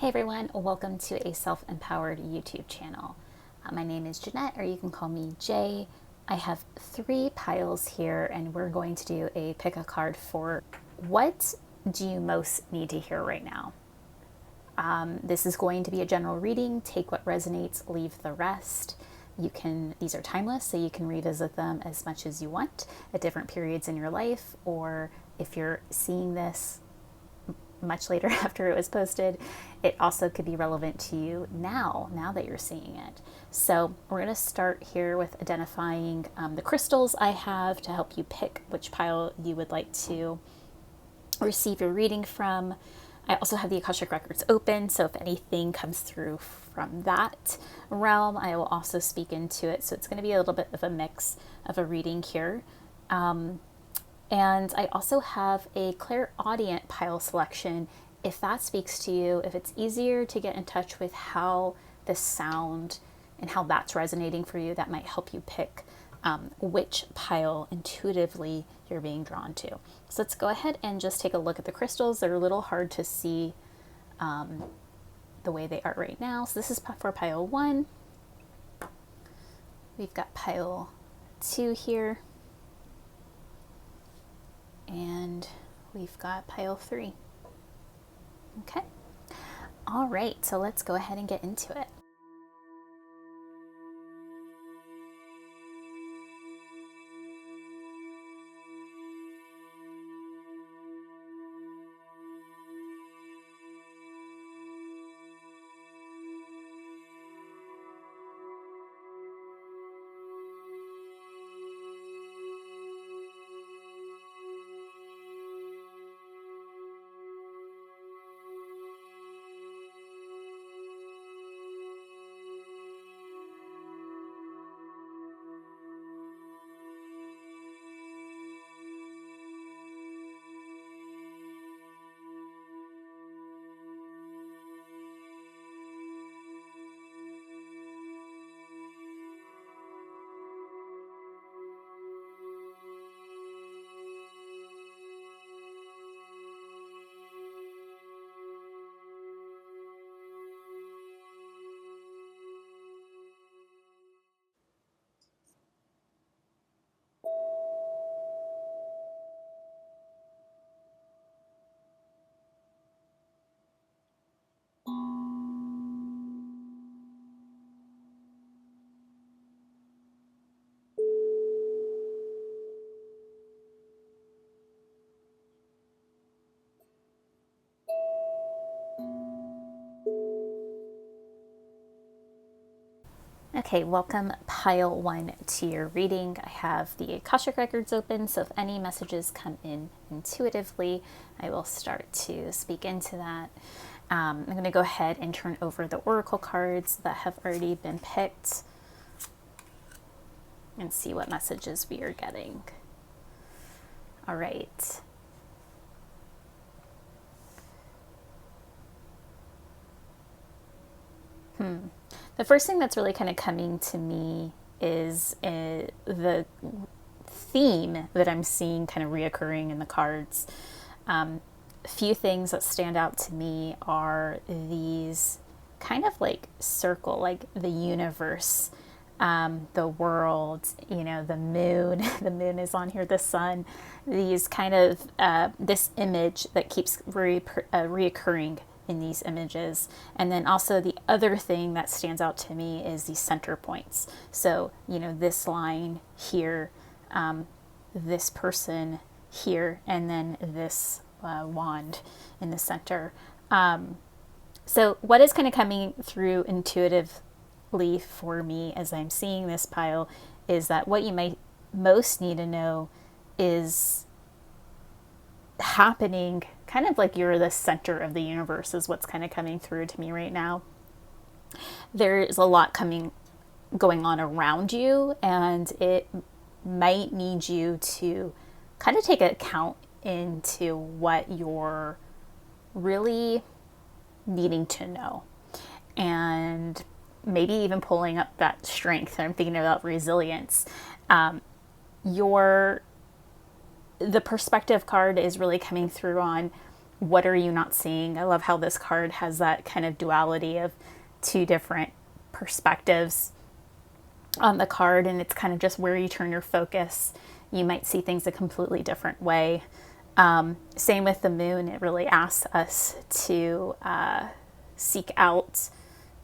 Hey everyone, welcome to a self-empowered YouTube channel. My name is Jeanette, or you can call me Jay. I have 3 piles here and we're going to do a pick a card for what do you most need to hear right now. This is going to be a general reading. Take what resonates, leave the rest. These are timeless, so you can revisit them as much as you want at different periods in your life, or if you're seeing this much later after it was posted, it also could be relevant to you now that you're seeing it. So we're going to start here with identifying the crystals I have to help you pick which pile you would like to receive your reading from. I also have the Akashic records open, so if anything comes through from that realm, I will also speak into it. So it's going to be a little bit of a mix of a reading here. And I also have a Clairaudient pile selection. If that speaks to you, if it's easier to get in touch with how the sound and how that's resonating for you, that might help you pick which pile intuitively you're being drawn to. So let's go ahead and just take a look at the crystals. They're a little hard to see the way they are right now. So this is for pile 1. We've got pile 2 here. And we've got pile 3. Okay. All right, so let's go ahead and get into it. Okay, welcome pile 1 to your reading. I have the Akashic records open, so if any messages come in intuitively, I will start to speak into that. I'm going to go ahead and turn over the oracle cards that have already been picked and see what messages we are getting. All right. The first thing that's really kind of coming to me is the theme that I'm seeing kind of reoccurring in the cards. A few things that stand out to me are these kind of like circle, like the universe, the world, the moon. The moon is on here, the sun. These kind of, this image that keeps reoccurring in these images. And then also the other thing that stands out to me is these center points. So, this line here, this person here, and then this wand in the center. So what is kind of coming through intuitively for me as I'm seeing this pile is that what you might most need to know is happening kind of like you're the center of the universe is what's kind of coming through to me right now. There is a lot going on around you, and it might need you to kind of take account into what you're really needing to know, and maybe even pulling up that strength. I'm thinking about resilience. The perspective card is really coming through on what are you not seeing? I love how this card has that kind of duality of two different perspectives on the card, and it's kind of just where you turn your focus. You might see things a completely different way. Same with the moon. It really asks us to seek out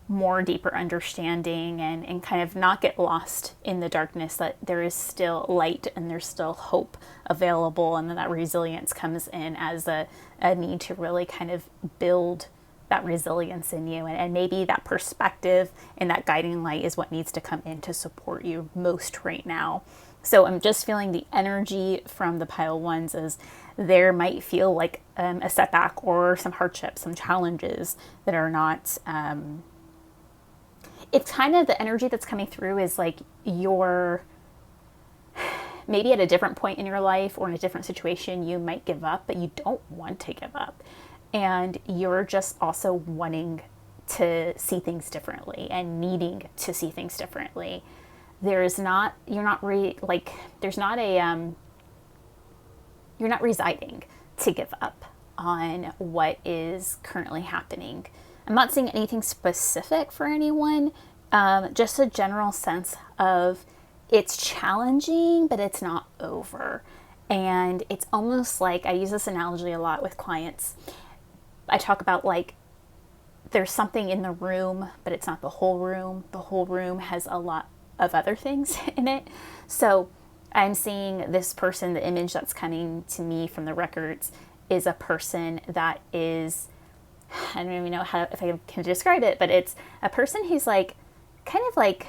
more deeper understanding and kind of not get lost in the darkness, that there is still light and there's still hope available, and then that resilience comes in as a need to really kind of build that resilience in you. And maybe that perspective and that guiding light is what needs to come in to support you most right now. So I'm just feeling the energy from the pile ones is there might feel like a setback or some hardships, some challenges that are not, it's kind of the energy that's coming through is like you're maybe at a different point in your life or in a different situation, you might give up, but you don't want to give up. And you're just also wanting to see things differently and needing to see things differently. There's not, you're not there's not a, you're not residing to give up on what is currently happening. I'm not saying anything specific for anyone, just a general sense of it's challenging, but it's not over. And it's almost like, I use this analogy a lot with clients. I talk about like, there's something in the room, but it's not the whole room. The whole room has a lot of other things in it. So I'm seeing this person, the image that's coming to me from the records is a person that is, I don't even know if I can describe it, but it's a person who's like, kind of like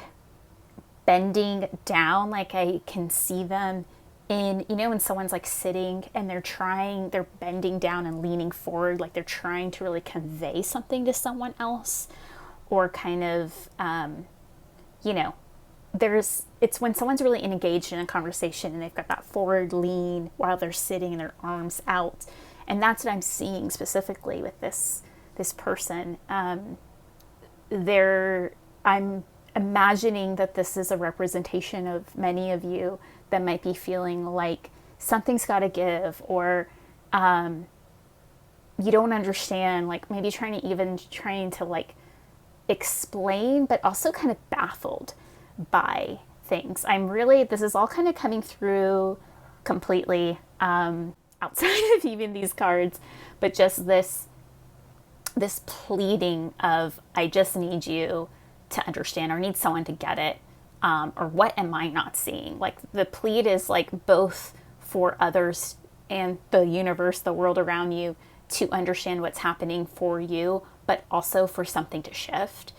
bending down. Like I can see them in, you know, when someone's like sitting and they're bending down and leaning forward, like they're trying to really convey something to someone else, or kind of, you know, it's when someone's really engaged in a conversation and they've got that forward lean while they're sitting and their arms out. And that's what I'm seeing specifically with this person. I'm imagining that this is a representation of many of you that might be feeling like something's got to give, or you don't understand, like maybe trying to like explain, but also kind of baffled by things. This is all kind of coming through completely outside of even these cards, but just this pleading of, I just need you to understand, or need someone to get it, or what am I not seeing? Like the plead is like both for others and the universe, the world around you, to understand what's happening for you, but also for something to shift.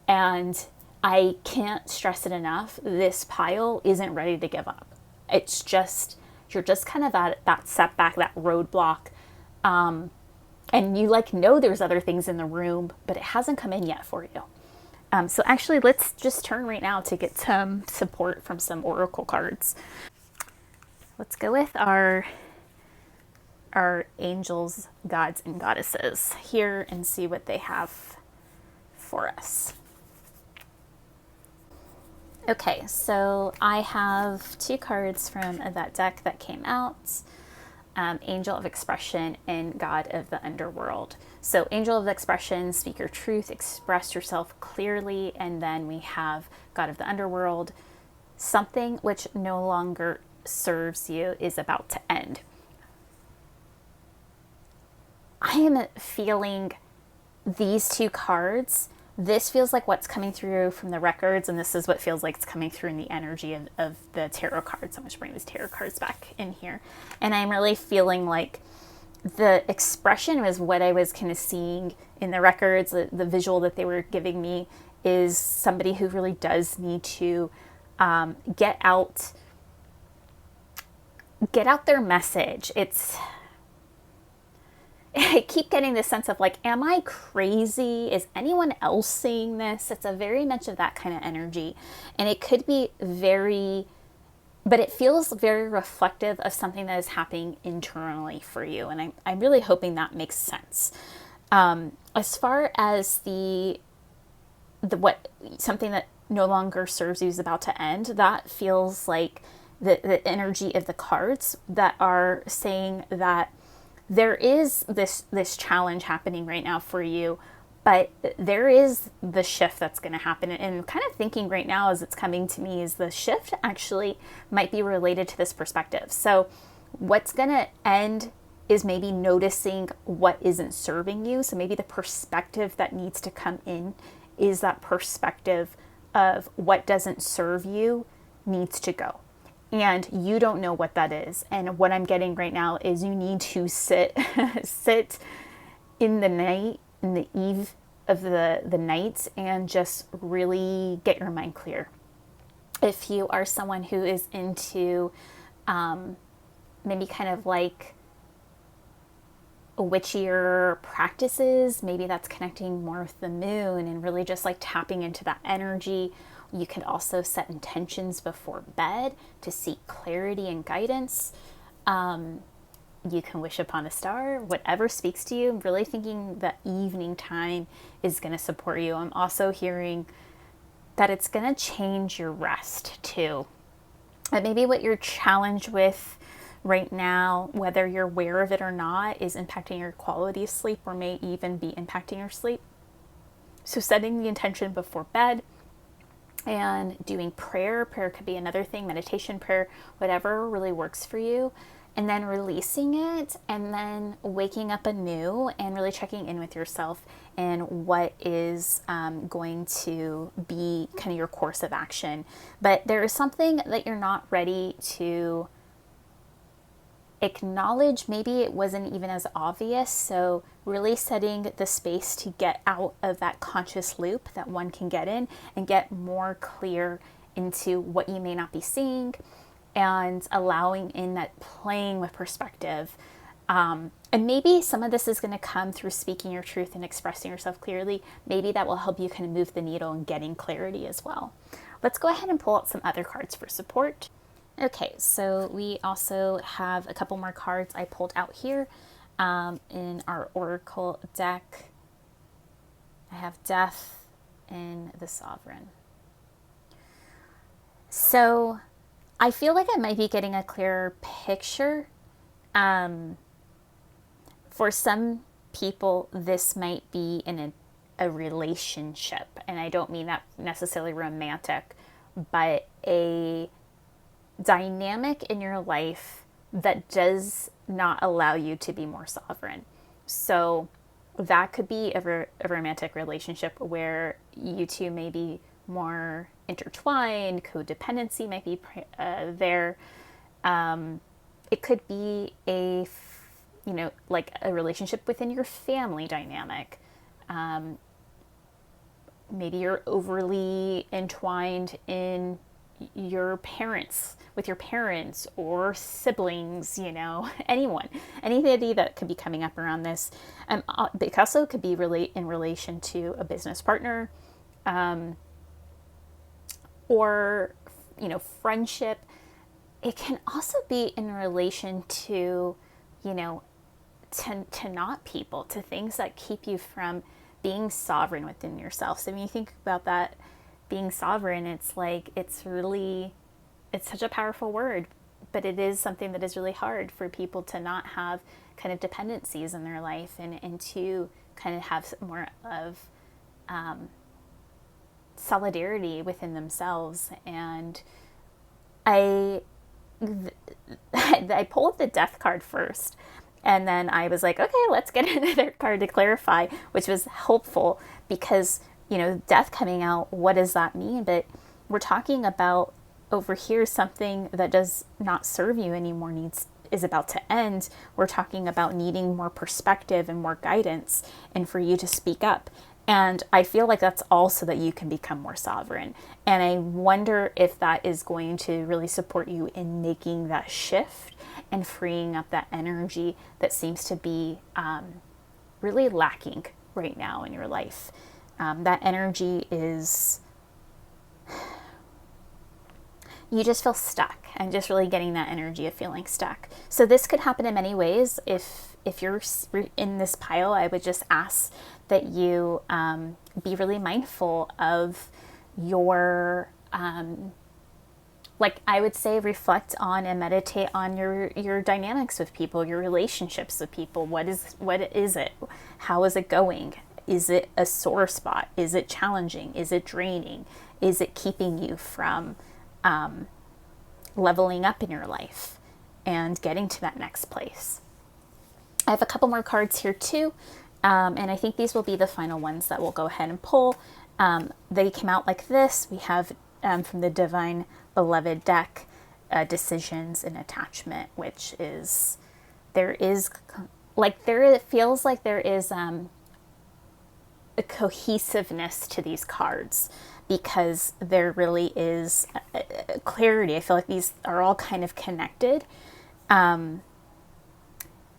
And I can't stress it enough, this pile isn't ready to give up. It's just, you're just kind of at that setback, that roadblock, and you like know there's other things in the room, but it hasn't come in yet for you. So actually, let's just turn right now to get some support from some oracle cards. Let's go with our angels, gods, and goddesses here and see what they have for us. Okay, so I have two cards from that deck that came out. Angel of Expression and God of the Underworld. So Angel of Expression, speak your truth, express yourself clearly. And then we have God of the Underworld, something which no longer serves you is about to end. I am feeling these two cards. This feels like what's coming through from the records, and this is what feels like it's coming through in the energy of the tarot cards. I'm going to bring these tarot cards back in here. And I'm really feeling like the expression was what I was kind of seeing in the records. The visual that they were giving me is somebody who really does need to get out their message. I keep getting this sense of like, am I crazy? Is anyone else seeing this? It's a very much of that kind of energy. And it could be but it feels very reflective of something that is happening internally for you. And I'm really hoping that makes sense. As far as something that no longer serves you is about to end, that feels like the energy of the cards that are saying that there is this challenge happening right now for you, but there is the shift that's going to happen. And kind of thinking right now as it's coming to me is the shift actually might be related to this perspective. So what's going to end is maybe noticing what isn't serving you. So maybe the perspective that needs to come in is that perspective of what doesn't serve you needs to go. And you don't know what that is. And what I'm getting right now is you need to sit in the night, in the eve of the night, and just really get your mind clear. If you are someone who is into maybe kind of like witchier practices, maybe that's connecting more with the moon and really just like tapping into that energy. You could also set intentions before bed to seek clarity and guidance. You can wish upon a star, whatever speaks to you. I'm really thinking that evening time is going to support you. I'm also hearing that it's going to change your rest too. And maybe what you're challenged with right now, whether you're aware of it or not, is impacting your quality of sleep or may even be impacting your sleep. So setting the intention before bed and doing prayer. Prayer could be another thing, meditation, prayer, whatever really works for you. And then releasing it and then waking up anew and really checking in with yourself and what is going to be kind of your course of action. But there is something that you're not ready to acknowledge. Maybe it wasn't even as obvious. So really setting the space to get out of that conscious loop that one can get in and get more clear into what you may not be seeing, and allowing in that playing with perspective. And maybe some of this is going to come through speaking your truth and expressing yourself clearly. Maybe that will help you kind of move the needle and getting clarity as well. Let's go ahead and pull out some other cards for support. Okay, so we also have a couple more cards I pulled out here in our Oracle deck. I have Death and the Sovereign. So I feel like I might be getting a clearer picture. For some people, this might be in a relationship, and I don't mean that necessarily romantic, but a dynamic in your life that does not allow you to be more sovereign. So that could be a romantic relationship where you two may be more intertwined, codependency might be there. It could be like a relationship within your family dynamic. Maybe you're overly entwined in your parents, with your parents or siblings, anyone, anybody that could be coming up around this. It also could be in relation to a business partner, or friendship. It can also be in relation to to not people, to things that keep you from being sovereign within yourself. So when you think about that, being sovereign, it's like it's such a powerful word, but it is something that is really hard for people to not have kind of dependencies in their life and to kind of have more of solidarity within themselves. And I pulled the Death card first, and then I was like, okay, let's get another card to clarify, which was helpful because death coming out, what does that mean? But we're talking about over here something that does not serve you anymore is about to end. We're talking about needing more perspective and more guidance and for you to speak up. And I feel like that's also that you can become more sovereign. And I wonder if that is going to really support you in making that shift and freeing up that energy that seems to be really lacking right now in your life. That energy is, you just feel stuck, and just really getting that energy of feeling stuck. So this could happen in many ways. If you're in this pile, I would just ask that you be really mindful of your like I would say, reflect on and meditate on your dynamics with people, your relationships with people. What is it? How is it going? Is it a sore spot? Is it challenging? Is it draining? Is it keeping you from leveling up in your life and getting to that next place? I have a couple more cards here too, and I think these will be the final ones that we'll go ahead and pull. They came out like this. We have from the Divine Beloved deck, decisions and attachment, which is, it feels like there is a cohesiveness to these cards, because there really is clarity. I feel like these are all kind of connected.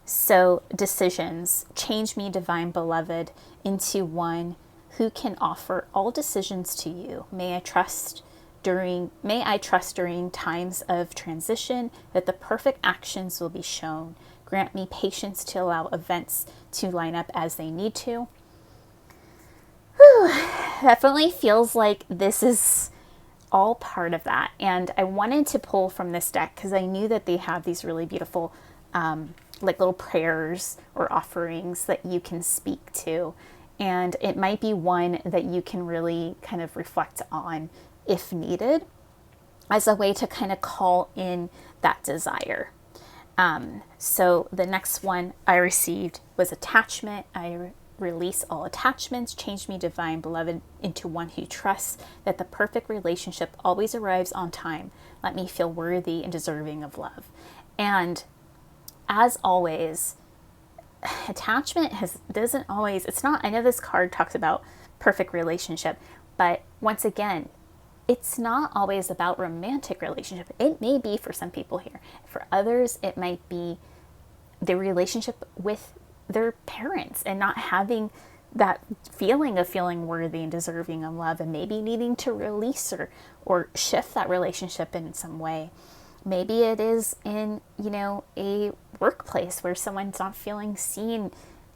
So decisions, change me, Divine Beloved, into one who can offer all decisions to you. May I trust during times of transition that the perfect actions will be shown. Grant me patience to allow events to line up as they need to. Whew, definitely feels like this is all part of that. And I wanted to pull from this deck because I knew that they have these really beautiful like little prayers or offerings that you can speak to. And it might be one that you can really kind of reflect on if needed, as a way to kind of call in that desire. So the next one I received was attachment. I release all attachments, change me, Divine Beloved, into one who trusts that the perfect relationship always arrives on time. Let me feel worthy and deserving of love. And as always, attachment doesn't always, it's not, I know this card talks about perfect relationship, but once again, it's not always about romantic relationship. It may be for some people here. For others, it might be the relationship with their parents and not having that feeling of feeling worthy and deserving of love, and maybe needing to release or shift that relationship in some way. Maybe it is in, a workplace where someone's not feeling seen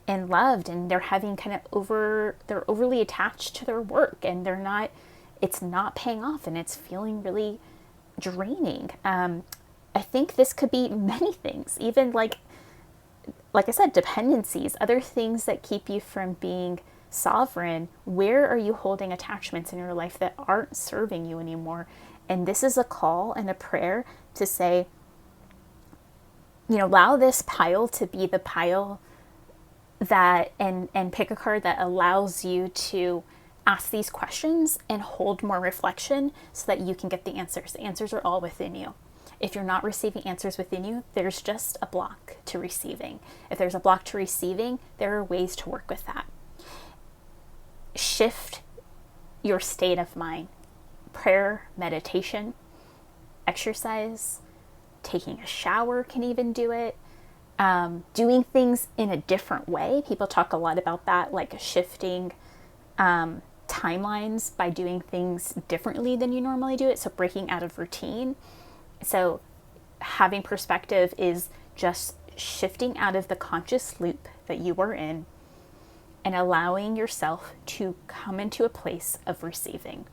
and loved, and they're having they're overly attached to their work, and it's not paying off, and it's feeling really draining. I think this could be many things, even like I said, dependencies, other things that keep you from being sovereign. Where are you holding attachments in your life that aren't serving you anymore? And this is a call and a prayer to say, allow this pile to be the pile that, and pick a card that allows you to ask these questions and hold more reflection so that you can get the answers. The answers are all within you. If you're not receiving answers within you, there's just a block to receiving. If there's a block to receiving, there are ways to work with that. Shift your state of mind. Prayer, meditation, exercise, taking a shower can even do it. Doing things in a different way. People talk a lot about that, like shifting timelines by doing things differently than you normally do it. So breaking out of routine. So having perspective is just shifting out of the conscious loop that you are in and allowing yourself to come into a place of receiving.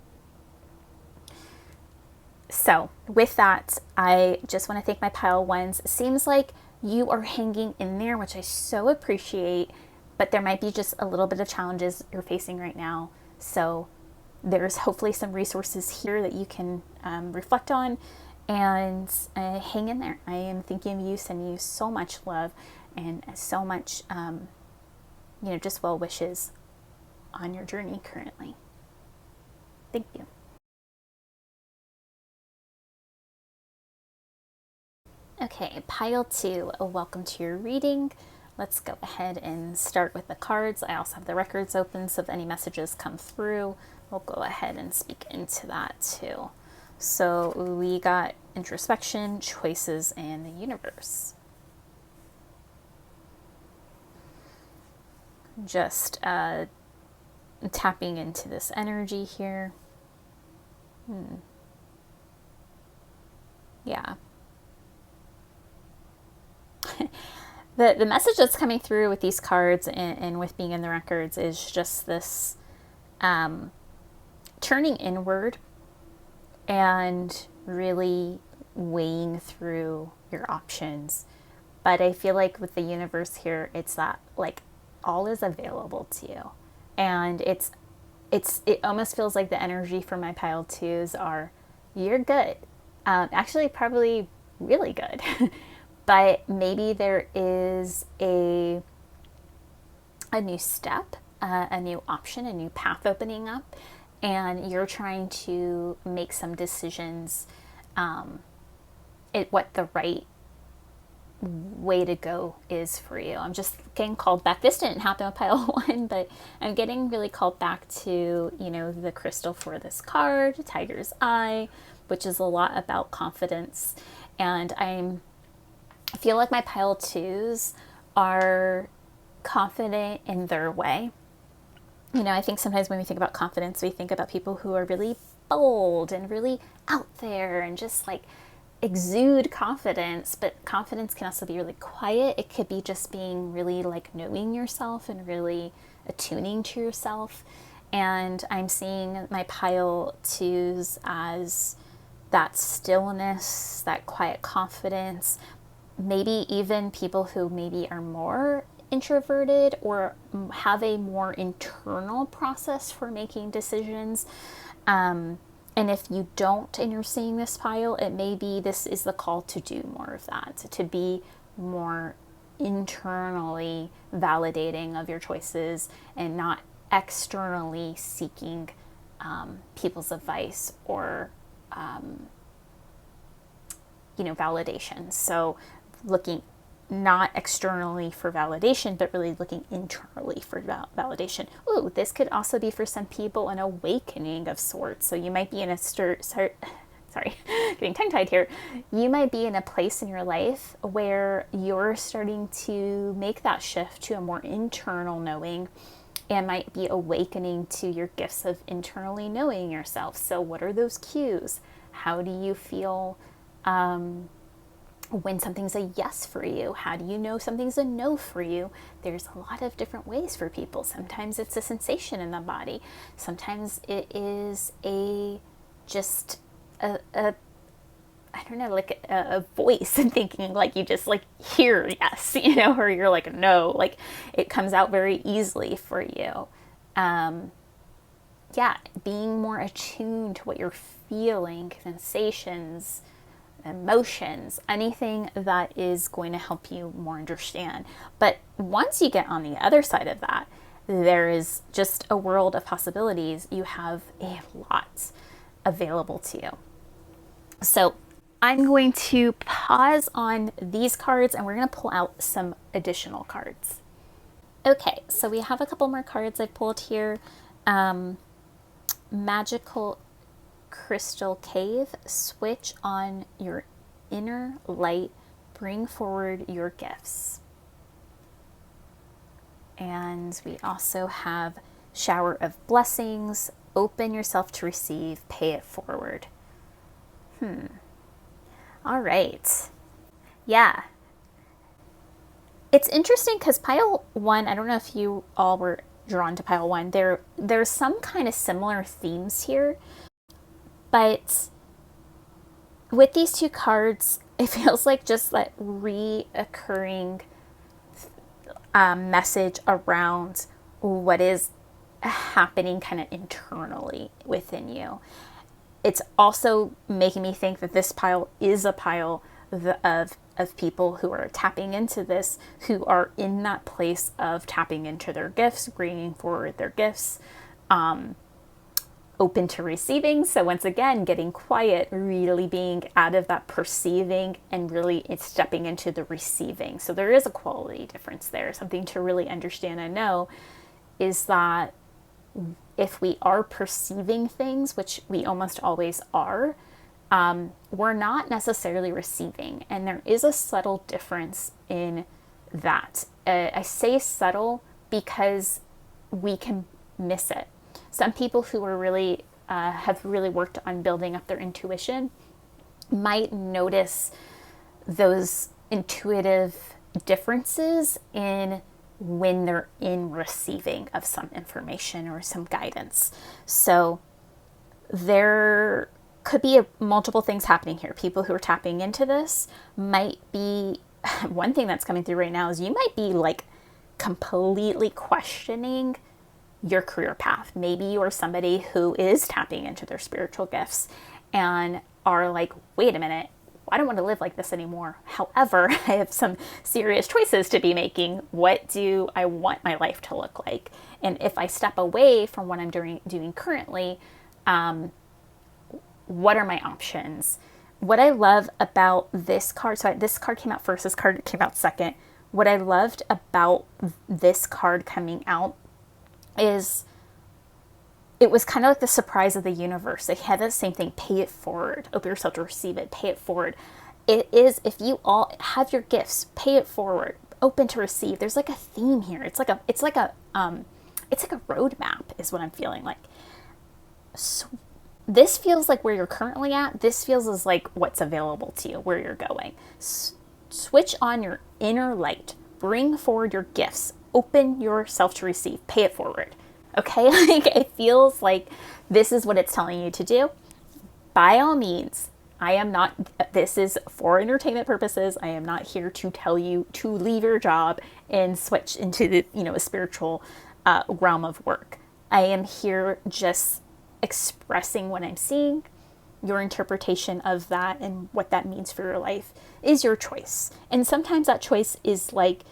So with that, I just want to thank my pile ones. It seems like you are hanging in there, which I so appreciate, but there might be just a little bit of challenges you're facing right now. So there's hopefully some resources here that you can reflect on. And hang in there. I am thinking of you, sending you so much love and so much, just well wishes on your journey currently. Thank you. Okay, pile 2, welcome to your reading. Let's go ahead and start with the cards. I also have the records open, so if any messages come through, we'll go ahead and speak into that too. So we got introspection, choices, and the universe. Just tapping into this energy here. Yeah. The message that's coming through with these cards and with being in the records is just this turning inward and really weighing through your options. But I feel like with the universe here, it's that like all is available to you. And it almost feels like the energy for my pile twos are, you're good. Actually, probably really good. But maybe there is a new step, a new option, a new path opening up, and you're trying to make some decisions what the right way to go is for you. I'm just getting called back. This didn't happen with pile one, but I'm getting really called back to, the crystal for this card, Tiger's Eye, which is a lot about confidence. And I feel like my pile twos are confident in their way. I think sometimes when we think about confidence, we think about people who are really bold and really out there and just like exude confidence, but confidence can also be really quiet. It could be just being really like knowing yourself and really attuning to yourself. And I'm seeing my pile twos as that stillness, that quiet confidence, maybe even people who maybe are more introverted or have a more internal process for making decisions. And if you don't and you're seeing this pile, it may be this is the call to do more of that, to be more internally validating of your choices and not externally seeking people's advice or validation. So looking not externally for validation, but really looking internally for validation. Ooh, this could also be for some people an awakening of sorts. So you might be in a sorry, getting tongue-tied here. You might be in a place in your life where you're starting to make that shift to a more internal knowing and might be awakening to your gifts of internally knowing yourself. So what are those cues? How do you feel when something's a yes for you? How do you know something's a no for you? There's a lot of different ways for people. Sometimes it's a sensation in the body. Sometimes it is a voice and thinking like you just like hear yes, or you're like no, like it comes out very easily for you. Being more attuned to what you're feeling, sensations, emotions, anything that is going to help you more understand. But once you get on the other side of that, there is just a world of possibilities. You have a lot available to you. So I'm going to pause on these cards and we're going to pull out some additional cards. Okay, so we have a couple more cards I've pulled here. Magical Crystal Cave, switch on your inner light, bring forward your gifts. And we also have Shower of Blessings, open yourself to receive, pay it forward. All right. Yeah. It's interesting because pile one, I don't know if you all were drawn to pile one, there's some kind of similar themes here. But with these two cards, it feels like just that reoccurring message around what is happening kind of internally within you. It's also making me think that this pile is a pile of people who are tapping into this, who are in that place of tapping into their gifts, bringing forward their gifts, open to receiving. So once again, getting quiet, really being out of that perceiving and really it's stepping into the receiving. So there is a quality difference there. Something to really understand and know is that if we are perceiving things, which we almost always are, we're not necessarily receiving. And there is a subtle difference in that. I say subtle because we can miss it. Some people who are really have really worked on building up their intuition might notice those intuitive differences in when they're in receiving of some information or some guidance. So there could be multiple things happening here. People who are tapping into this might be, one thing that's coming through right now is you might be like completely questioning your career path. Maybe you're somebody who is tapping into their spiritual gifts and are like, wait a minute, I don't want to live like this anymore. However, I have some serious choices to be making. What do I want my life to look like? And if I step away from what I'm doing currently, what are my options? What I love about this card, so this card came out first, this card came out second. What I loved about this card coming out is it was kind of like the surprise of the universe. They had the same thing, pay it forward, open yourself to receive it, pay it forward. It is, if you all have your gifts, pay it forward, open to receive. There's like a theme here. It's like a roadmap is what I'm feeling like. So this feels like where you're currently at. This feels as like what's available to you, where you're going. Switch on your inner light, bring forward your gifts, open yourself to receive, pay it forward. Okay, like it feels like this is what it's telling you to do. By all means, this is for entertainment purposes. I am not here to tell you to leave your job and switch into the, a spiritual realm of work. I am here just expressing what I'm seeing. Your interpretation of that and what that means for your life is your choice. And sometimes that choice is like,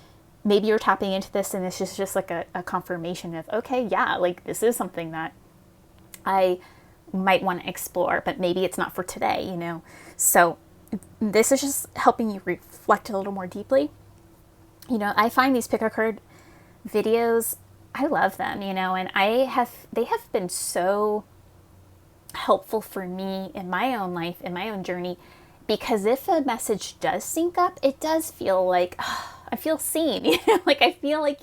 maybe you're tapping into this and it's just like a confirmation of, okay, yeah, like this is something that I might want to explore, but maybe it's not for today, So this is just helping you reflect a little more deeply. I find these pick a card videos, I love them, and they have been so helpful for me in my own life, in my own journey, because if a message does sync up, it does feel like, I feel seen, like I feel like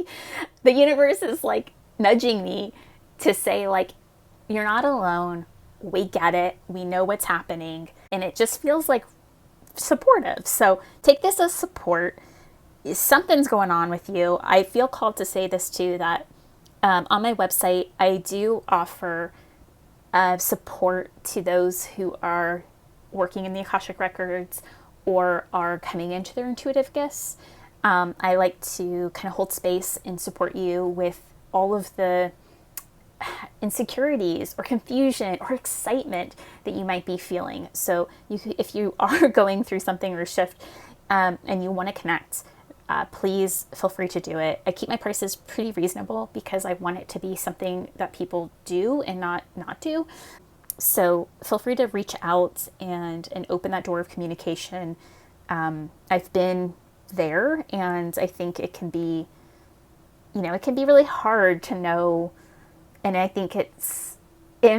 the universe is like nudging me to say like, you're not alone. We get it. We know what's happening. And it just feels like supportive. So take this as support. Something's going on with you. I feel called to say this too, that on my website, I do offer support to those who are working in the Akashic records or are coming into their intuitive gifts. I like to kind of hold space and support you with all of the insecurities or confusion or excitement that you might be feeling. So if you are going through something or a shift and you want to connect, please feel free to do it. I keep my prices pretty reasonable because I want it to be something that people do and not do. So feel free to reach out and open that door of communication. I've been there, and I think it can be really hard to know, and I think it's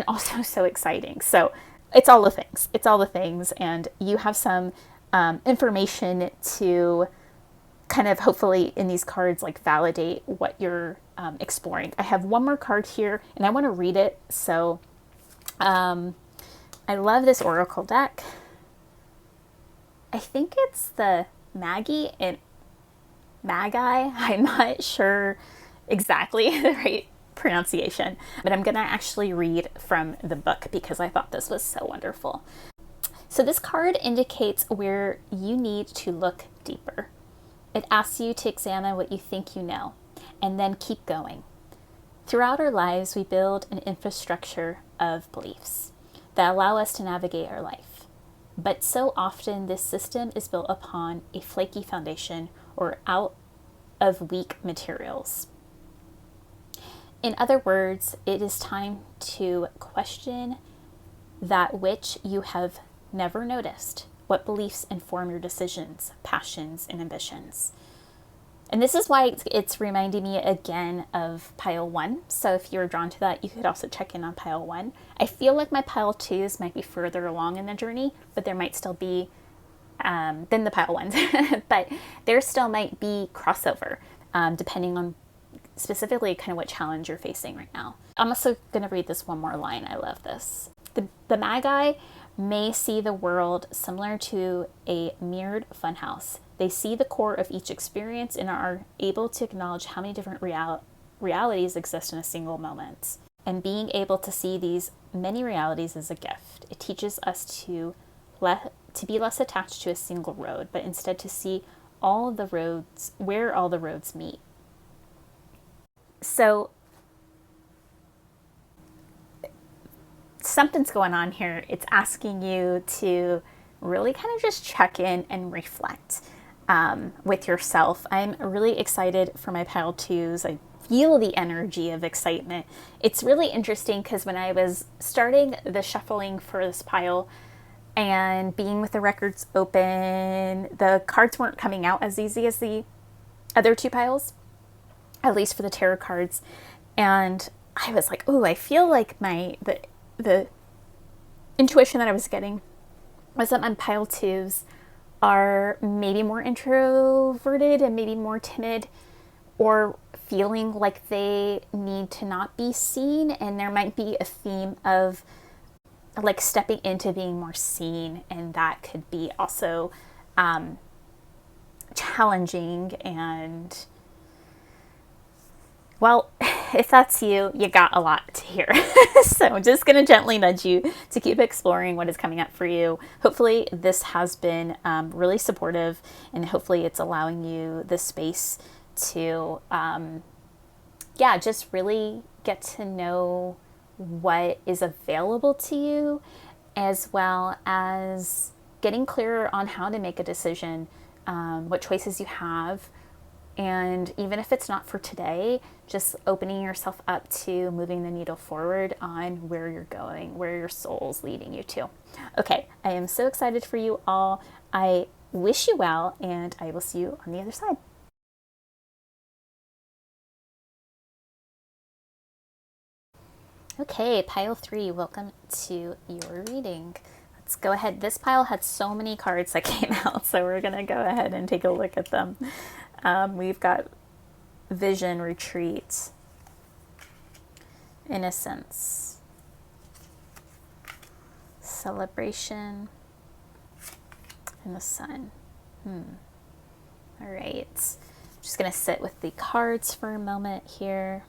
also so exciting. So it's all the things, and you have some information to kind of hopefully in these cards like validate what you're exploring. I have one more card here and I want to read it. So I love this oracle deck. I think it's the Magi. I'm not sure exactly the right pronunciation, but I'm going to actually read from the book because I thought this was so wonderful. So this card indicates where you need to look deeper. It asks you to examine what you think you know, and then keep going. Throughout our lives, we build an infrastructure of beliefs that allow us to navigate our life. But so often this system is built upon a flaky foundation or out of weak materials. In other words, it is time to question that which you have never noticed. What beliefs inform your decisions, passions, and ambitions? And this is why it's reminding me again of pile 1. So if you're drawn to that, you could also check in on pile 1. I feel like my pile 2s might be further along in the journey, but there might still be than the pile 1s. But there still might be crossover, depending on specifically kind of what challenge you're facing right now. I'm also going to read this one more line. I love this. The Magi may see the world similar to a mirrored funhouse. They see the core of each experience and are able to acknowledge how many different realities exist in a single moment. And being able to see these many realities as a gift. It teaches us to be less attached to a single road, but instead to see all the roads, where all the roads meet. So something's going on here. It's asking you to really kind of just check in and reflect with yourself. I'm really excited for my pile twos. I feel the energy of excitement. It's really interesting because when I was starting the shuffling for this pile and being with the records open, the cards weren't coming out as easy as the other two piles, at least for the tarot cards. And I was like, oh, I feel like the intuition that I was getting was that my pile twos are maybe more introverted and maybe more timid, or feeling like they need to not be seen. And there might be a theme of like stepping into being more seen, and that could be also challenging. And well, if that's you, you got a lot to hear. So I'm just going to gently nudge you to keep exploring what is coming up for you. Hopefully this has been really supportive, and hopefully it's allowing you the space to, just really get to know what is available to you, as well as getting clearer on how to make a decision, what choices you have. And even if it's not for today, just opening yourself up to moving the needle forward on where you're going, where your soul's leading you to. Okay, I am so excited for you all. I wish you well, and I will see you on the other side. Okay, pile 3, welcome to your reading. Let's go ahead. This pile had so many cards that came out, so we're going to go ahead and take a look at them. We've got Vision, Retreat, Innocence, Celebration, and the Sun. All right. Just going to sit with the cards for a moment here.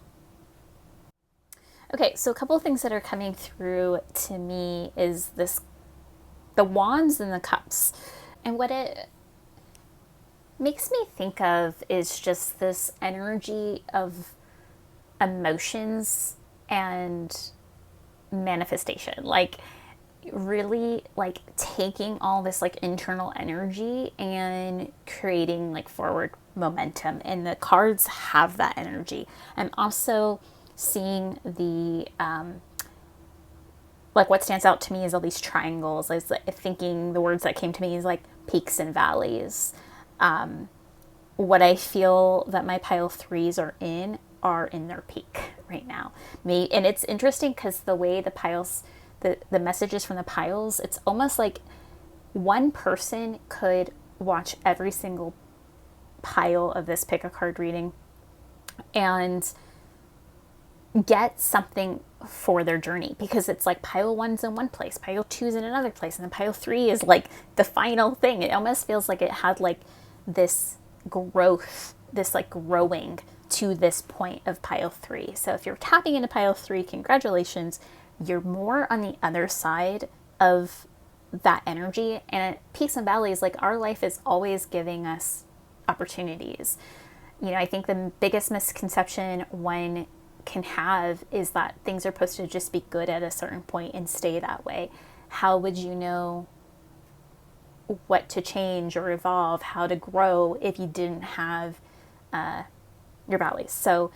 Okay, so a couple of things that are coming through to me is the Wands and the Cups. And what it makes me think of is just this energy of emotions and manifestation. Like really like taking all this like internal energy and creating like forward momentum. And the cards have that energy. I'm also seeing the like what stands out to me is all these triangles. I was thinking the words that came to me is like peaks and valleys. What I feel that my pile 3s are in their peak right now. And it's interesting because the way the piles, the messages from the piles, it's almost like one person could watch every single pile of this pick a card reading and get something for their journey, because it's like pile 1's in one place, pile 2's in another place, and then pile 3 is like the final thing. It almost feels like it had like this growth, this like growing to this point of pile 3. So if you're tapping into pile 3, congratulations, you're more on the other side of that energy. And peaks and valleys, like our life is always giving us opportunities. You know, I think the biggest misconception one can have is that things are supposed to just be good at a certain point and stay that way. How would you know what to change or evolve, how to grow, if you didn't have your valleys? So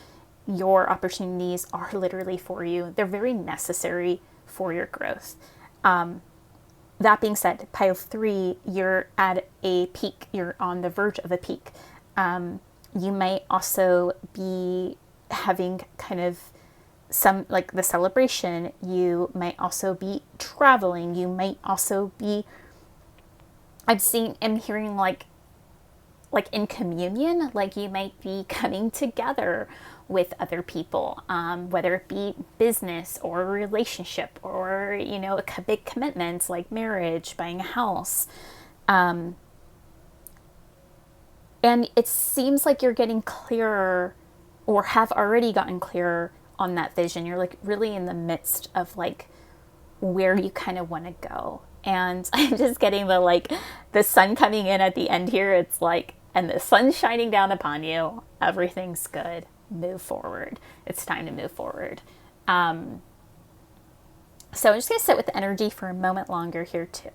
your opportunities are literally for you. They're very necessary for your growth. That being said, pile 3, you're at a peak. You're on the verge of a peak. You might also be having kind of some like the celebration. You might also be traveling. You might also be, I'm hearing like in communion, like you might be coming together with other people, whether it be business or relationship or, you know, big commitments like marriage, buying a house. And it seems like you're getting clearer, or have already gotten clearer on that vision. You're like really in the midst of like where you kind of want to go. And I'm just getting the sun coming in at the end here. It's like, and the sun's shining down upon you. Everything's good. Move forward. It's time to move forward. So I'm just going to sit with the energy for a moment longer here too.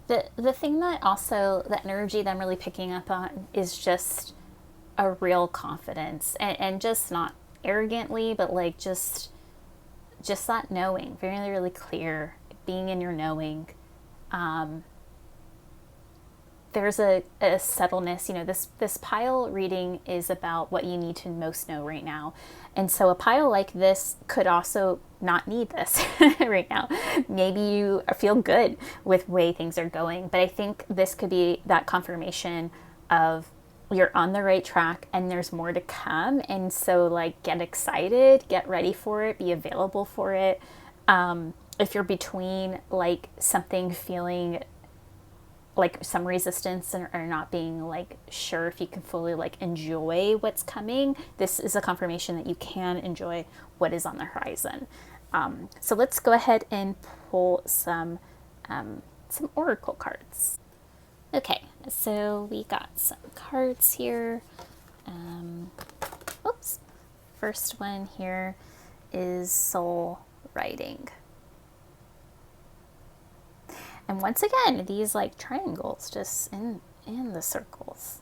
The thing that also, the energy that I'm really picking up on is just a real confidence, and just not arrogantly, but like just that knowing, very, really clear, being in your knowing. There's a subtleness, this pile reading is about what you need to most know right now. And so a pile like this could also not need this right now. Maybe you feel good with the way things are going, but I think this could be that confirmation of you're on the right track and there's more to come. And so get excited, get ready for it, be available for it. If you're between something feeling like some resistance or not being sure if you can fully enjoy what's coming, this is a confirmation that you can enjoy what is on the horizon. So let's go ahead and pull some oracle cards. Okay, so we got some cards here. First one here is soul writing. And once again, these triangles just in the circles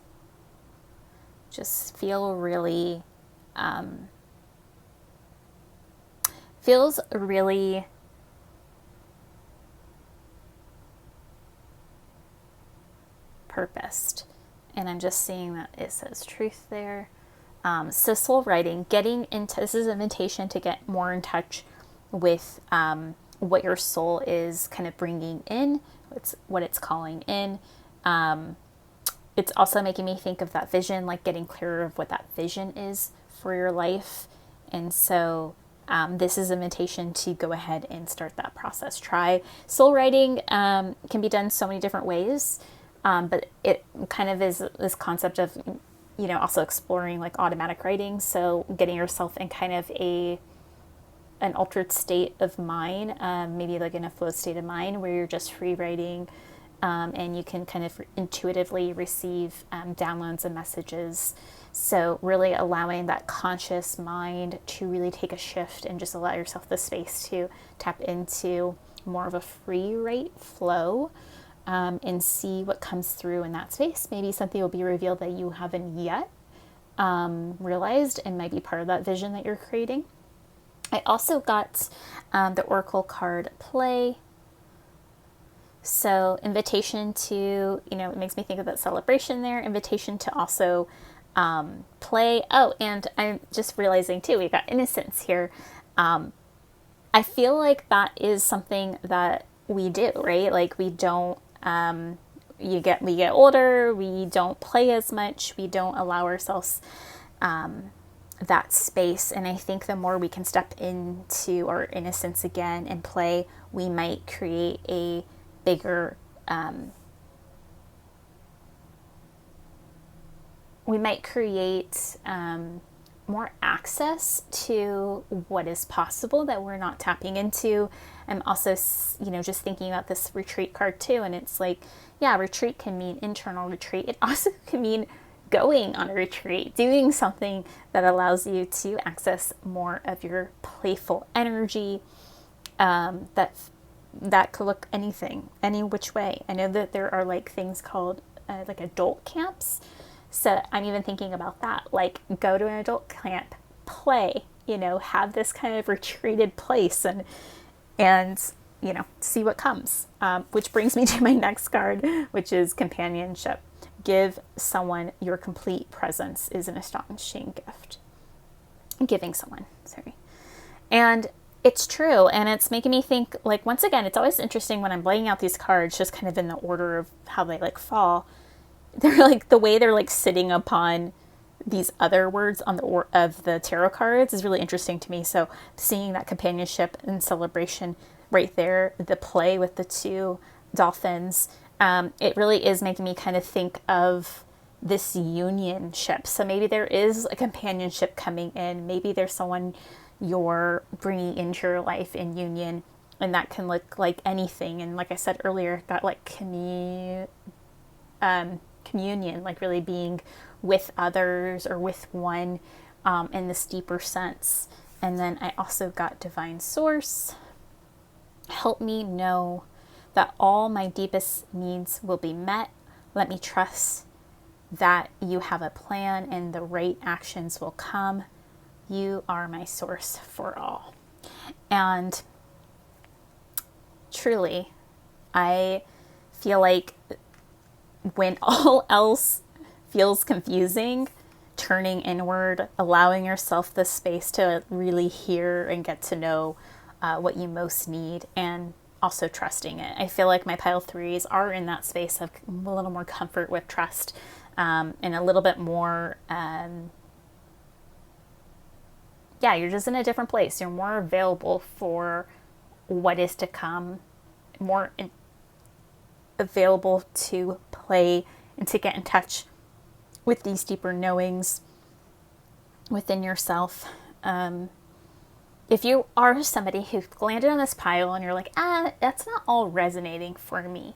just feel really, feels really purposed. And I'm just seeing that it says truth there. So soul writing, getting into, this is an invitation to get more in touch with, what your soul is kind of bringing in, what it's calling in. It's also making me think of that vision, getting clearer of what that vision is for your life. And so this is an invitation to go ahead and start that process. Try soul writing. Can be done so many different ways, but it kind of is this concept of, also exploring automatic writing. So getting yourself in kind of an altered state of mind, maybe in a flow state of mind where you're just free writing, and you can kind of intuitively receive downloads and messages. So really allowing that conscious mind to really take a shift and just allow yourself the space to tap into more of a free write flow, and see what comes through in that space. Maybe something will be revealed that you haven't yet realized and might be part of that vision that you're creating. I also got the oracle card play. So invitation to, it makes me think of that celebration there. Invitation to also play. Oh, and I'm just realizing too, we got innocence here. I feel like that is something that we do, right? We don't, we get older, we don't play as much, we don't allow ourselves that space. And I think the more we can step into our innocence again and play, we might create a bigger, more access to what is possible that we're not tapping into. I'm also, just thinking about this retreat card too. And it's retreat can mean internal retreat. It also can mean going on a retreat, doing something that allows you to access more of your playful energy, that could look any which way. I know that there are things called adult camps. So I'm even thinking about that, go to an adult camp, play, have this kind of retreated place and see what comes. Which brings me to my next card, which is companionship. Give someone your complete presence is an astonishing gift. Giving someone, sorry. And it's true. And it's making me think, once again, it's always interesting when I'm laying out these cards, just kind of in the order of how they fall. They're the way they're sitting upon these other words on of the tarot cards is really interesting to me. So seeing that companionship and celebration right there, the play with the two dolphins, it really is making me kind of think of this unionship. So maybe there is a companionship coming in. Maybe there's someone you're bringing into your life in union. And that can look like anything. And like I said earlier, that like communion, like really being with others or with one in this deeper sense. And then I also got divine source. Help me know that all my deepest needs will be met. Let me trust that you have a plan and the right actions will come. You are my source for all. And truly, I feel like when all else feels confusing, turning inward, allowing yourself the space to really hear and get to know what you most need, and also trusting it. I feel like my pile threes are in that space of a little more comfort with trust, and a little bit more, you're just in a different place. You're more available for what is to come, more available to play and to get in touch with these deeper knowings within yourself. If you are somebody who's landed on this pile and you're like, that's not all resonating for me,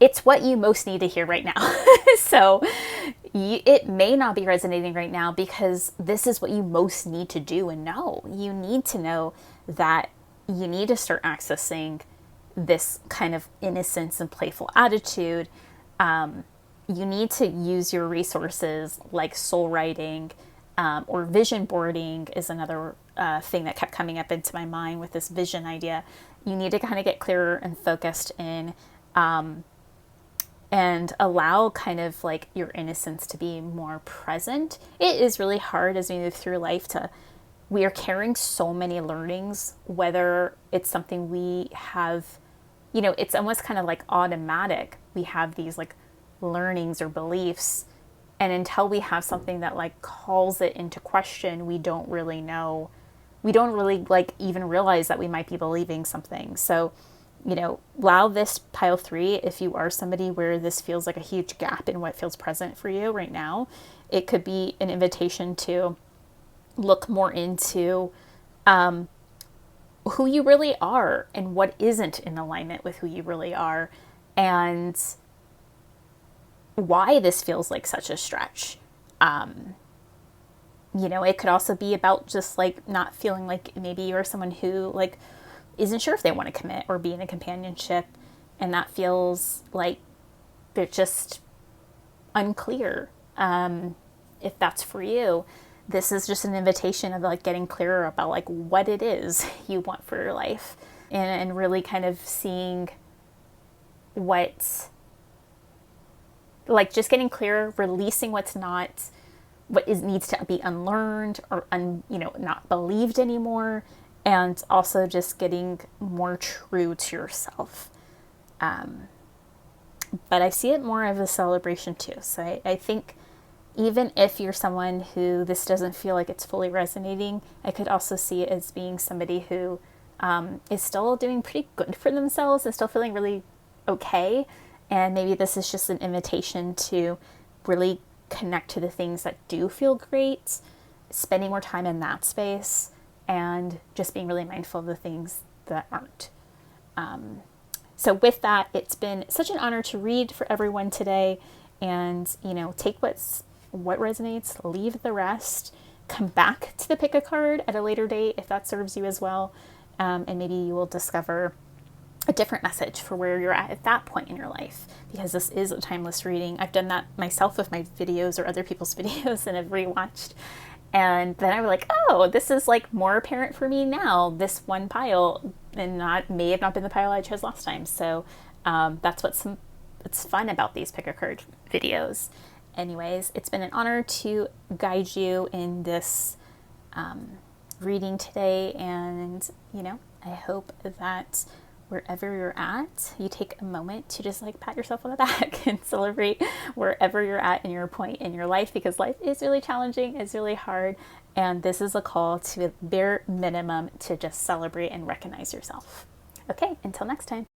it's what you most need to hear right now. So it may not be resonating right now because this is what you most need to do and know. You need to know that you need to start accessing this kind of innocence and playful attitude. You need to use your resources like soul writing, or vision boarding is another thing that kept coming up into my mind with this vision idea. You need to kind of get clearer and focused in, and allow kind of like your innocence to be more present. It is really hard as we move through life we are carrying so many learnings, whether it's something we have, it's almost kind of like automatic. We have these like learnings or beliefs, and until we have something that like calls it into question, we don't really know. We don't really like even realize that we might be believing something. So, allow this pile three, if you are somebody where this feels like a huge gap in what feels present for you right now, it could be an invitation to look more into who you really are and what isn't in alignment with who you really are, and why this feels like such a stretch. It could also be about just like not feeling like maybe you're someone who like isn't sure if they want to commit or be in a companionship, and that feels like they're just unclear. If that's for you, this is just an invitation of like getting clearer about like what it is you want for your life, and really kind of seeing what, like just getting clearer, releasing what needs to be unlearned or not believed anymore, and also just getting more true to yourself. But I see it more of a celebration too. So I think even if you're someone who this doesn't feel like it's fully resonating, I could also see it as being somebody who is still doing pretty good for themselves and still feeling really okay. And maybe this is just an invitation to really connect to the things that do feel great, spending more time in that space, and just being really mindful of the things that aren't. So with that, it's been such an honor to read for everyone today, and take what resonates, leave the rest, come back to the pick a card at a later date if that serves you as well, and maybe you will discover a different message for where you're at that point in your life, because this is a timeless reading. I've done that myself with my videos or other people's videos and have rewatched, and then I was like, oh, this is like more apparent for me now, this one pile, and may have not been the pile I chose last time. So that's it's fun about these pick a card videos. Anyways, it's been an honor to guide you in this reading today, and I hope that wherever you're at, you take a moment to just like pat yourself on the back and celebrate wherever you're at in your point in your life, because life is really challenging, it's really hard, and this is a call to a bare minimum to just celebrate and recognize yourself. Okay, until next time.